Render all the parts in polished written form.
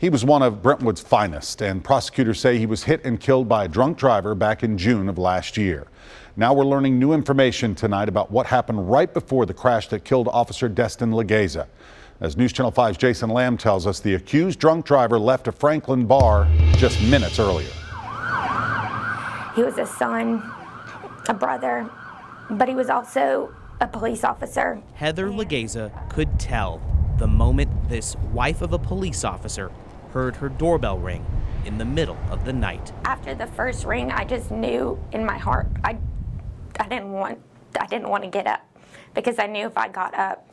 He was one of Brentwood's finest, and prosecutors say he was hit and killed by a drunk driver back in June of last year. Now we're learning new information tonight about what happened right before the crash that killed Officer Destin Legieza. As News Channel 5's Jason Lamb tells us, the accused drunk driver left a Franklin bar just minutes earlier. He was a son, a brother, but he was also a police officer. Heather Legieza could tell the moment this wife of a police officer heard her doorbell ring in the middle of the night. After the first ring, I just knew in my heart I didn't want to get up, because I knew if I got up,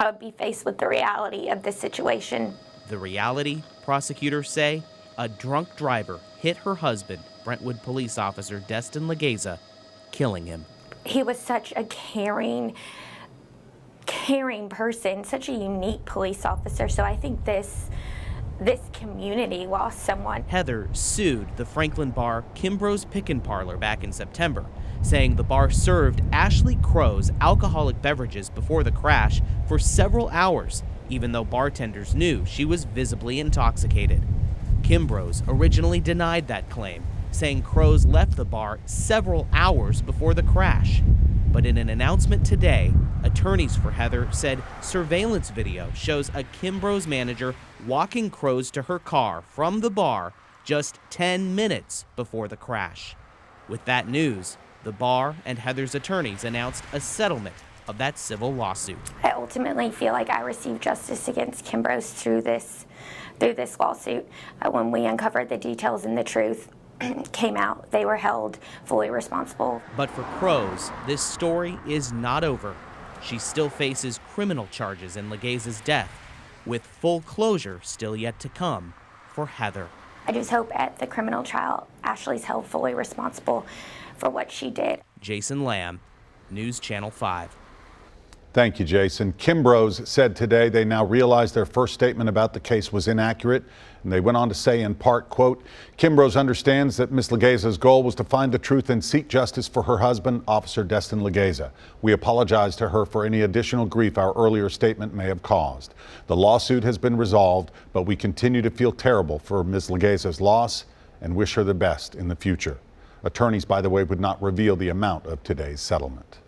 I would be faced with the reality of this situation. The reality, prosecutors say, a drunk driver hit her husband, Brentwood police officer Destin Legieza, killing him. He was such a caring person, such a unique police officer. So I think this community lost someone. Heather sued the Franklin bar Kimbrough's Pick-n' Parlor back in September, saying the bar served Ashley Crow's alcoholic beverages before the crash for several hours, even though bartenders knew she was visibly intoxicated. Kimbrough's originally denied that claim, saying Crow's left the bar several hours before the crash. But in an announcement today, attorneys for Heather said surveillance video shows a Kimbrough's manager walking Crow's to her car from the bar just 10 minutes before the crash. With that news, the bar and Heather's attorneys announced a settlement of that civil lawsuit. I ultimately feel like I received justice against Kimbrough's through this lawsuit. When we uncovered the details and the truth came out, they were held fully responsible. But for Crow's, this story is not over. She still faces criminal charges in Legieza's death, with full closure still yet to come for Heather. I just hope at the criminal trial, Ashley's held fully responsible for what she did. Jason Lamb, News Channel 5. Thank you, Jason. Kimbrough's said today they now realize their first statement about the case was inaccurate, and they went on to say in part, quote, Kimbrough's understands that Ms. Legieza's goal was to find the truth and seek justice for her husband, Officer Destin Legieza. We apologize to her for any additional grief our earlier statement may have caused. The lawsuit has been resolved, but we continue to feel terrible for Ms. Legieza's loss and wish her the best in the future. Attorneys, by the way, would not reveal the amount of today's settlement.